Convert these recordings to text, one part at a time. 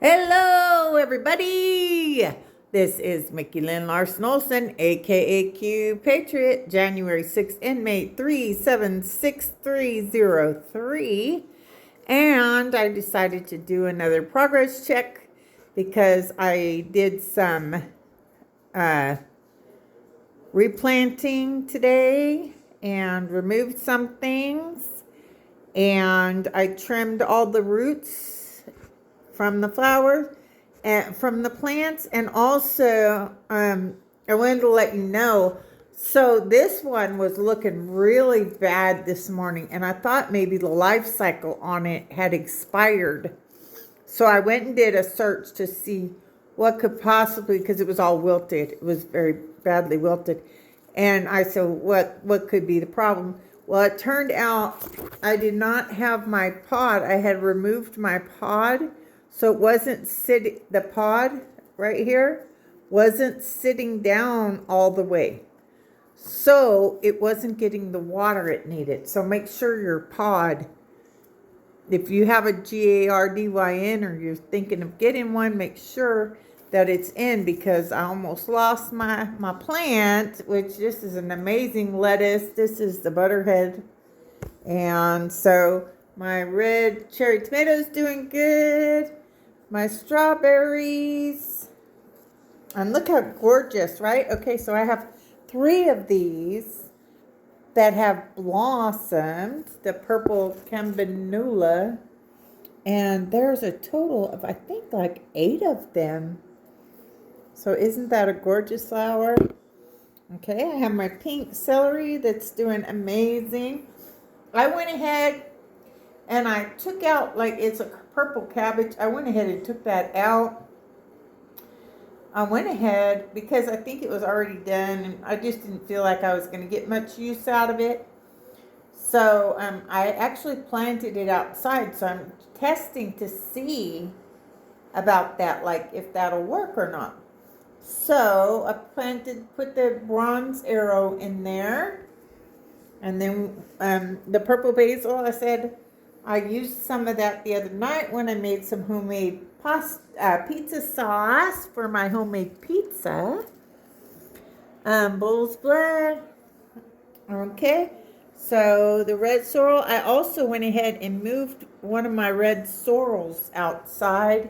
Hello, everybody. This is Mickey Lynn Larson-Olson, aka QPATRIOT, January 6th, inmate 376303. And I decided to do another progress check because I did some replanting today and removed some things. And I trimmed all the roots from the flowers and from the plants. And also, I wanted to let you know, so this one was looking really bad this morning, and I thought maybe the life cycle on it had expired. So I went and did a search to see what could possibly, because it was all wilted. It was very badly wilted. And I said, what could be the problem? Well, it turned out I did not have my pod. I had removed my pod. So it wasn't sitting, the pod right here wasn't sitting down all the way. So it wasn't getting the water it needed. So make sure your pod, if you have a GARDYN or you're thinking of getting one, make sure that it's in, because I almost lost my plant, which this is an amazing lettuce. This is the butterhead. And so my red cherry tomatoes doing good. My strawberries. And look how gorgeous, right? Okay, so I have 3 of these that have blossomed. The purple campanula. And there's a total of, I think, like 8 of them. So isn't that a gorgeous flower? Okay, I have my pink celery that's doing amazing. I went ahead and I took out, like, it's a purple cabbage. I went ahead and took that out. I went ahead because I think it was already done, and I just didn't feel like I was going to get much use out of it. So I actually planted it outside. So I'm testing to see about that, like if that'll work or not. So I put the bronze arrow in there. And then the purple basil, I said, I used some of that the other night when I made some homemade pizza sauce for my homemade pizza. Bull's blood. Okay. So the red sorrel, I also went ahead and moved one of my red sorrels outside.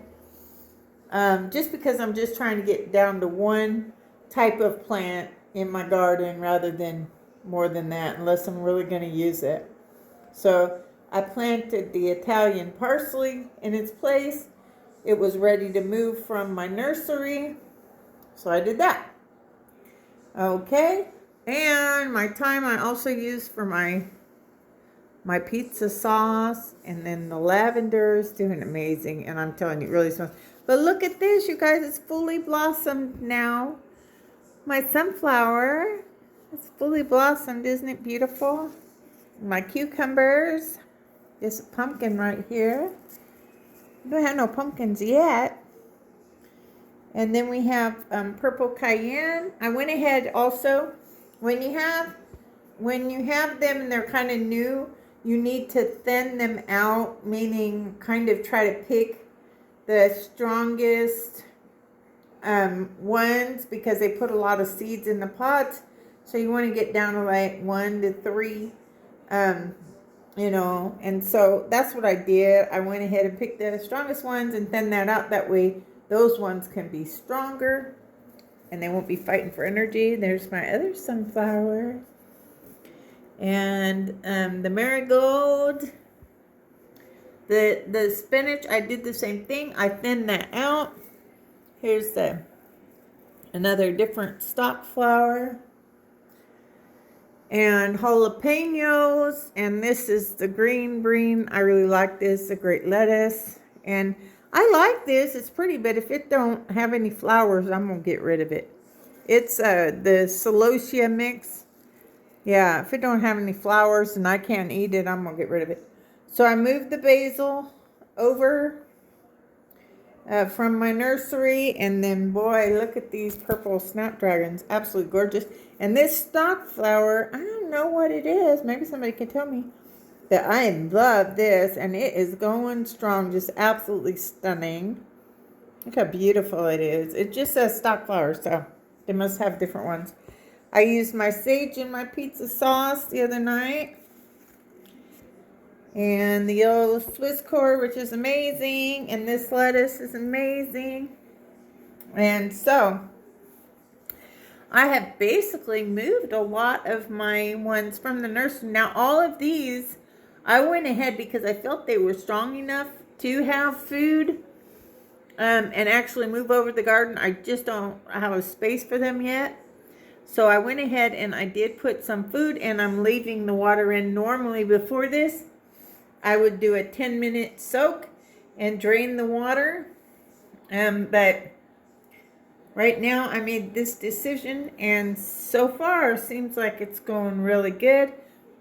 Just because I'm just trying to get down to one type of plant in my garden rather than more than that, unless I'm really going to use it. So I planted the Italian parsley in its place. It was ready to move from my nursery, so I did that. Okay, and my thyme I also used for my pizza sauce, and then the lavender is doing amazing, and I'm telling you, it really smells. But look at this, you guys, it's fully blossomed now. My sunflower, it's fully blossomed, isn't it beautiful? My cucumbers, there's a pumpkin right here. We don't have no pumpkins yet. And then we have purple cayenne. I went ahead also, when you have them and they're kind of new, you need to thin them out, meaning kind of try to pick the strongest ones, because they put a lot of seeds in the pots. So you want to get down to like 1 to 3, you know. And so that's what I did. I went ahead and picked the strongest ones and thin that out. That way those ones can be stronger and they won't be fighting for energy. There's my other sunflower. And the marigold. The spinach, I did the same thing. I thinned that out. Here's another different stock flower. And jalapenos. And this is the green bean. I really like this. A great lettuce. And I like this. It's pretty, but if it don't have any flowers, I'm going to get rid of it. It's the celosia mix. Yeah, if it don't have any flowers and I can't eat it, I'm going to get rid of it. So I moved the basil over from my nursery. And then, boy, look at these purple snapdragons. Absolutely gorgeous. And this stock flower, I don't know what it is. Maybe somebody can tell me. That I love this. And it is going strong. Just absolutely stunning. Look how beautiful it is. It just says stock flour, so they must have different ones. I used my sage in my pizza sauce the other night. And the yellow Swiss chard, which is amazing. And this lettuce is amazing. And so I have basically moved a lot of my ones from the nursery. Now all of these, I went ahead because I felt they were strong enough to have food and actually move over the garden. I just don't have a space for them yet. So I went ahead and I did put some food, and I'm leaving the water in. Normally before this, I would do a 10-minute soak and drain the water. But right now I made this decision, and so far seems like it's going really good.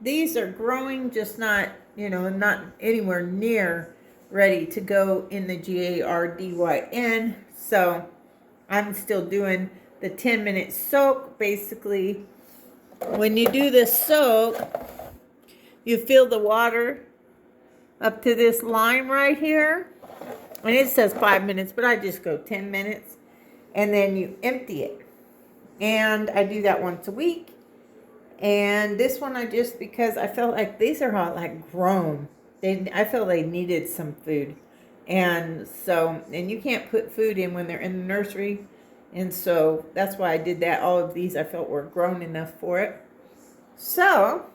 These are growing, just not, not anywhere near ready to go in the GARDYN. So I'm still doing the 10-minute soak. Basically, when you do the soak, you fill the water up to this line right here. And it says 5 minutes, but I just go 10 minutes. And then you empty it. And I do that once a week. And this one because I felt like these are all like grown. I felt they needed some food. And so, and you can't put food in when they're in the nursery. And so that's why I did that. All of these I felt were grown enough for it. So,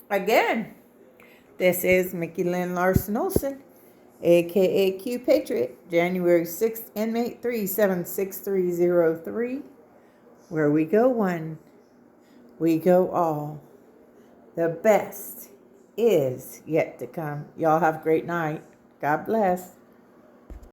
again, this is Mickey Lynn Larson-Olson, a.k.a. QPATRIOT, January 6th, inmate 376303. Where we go one, we go all. The best is yet to come. Y'all have a great night. God bless.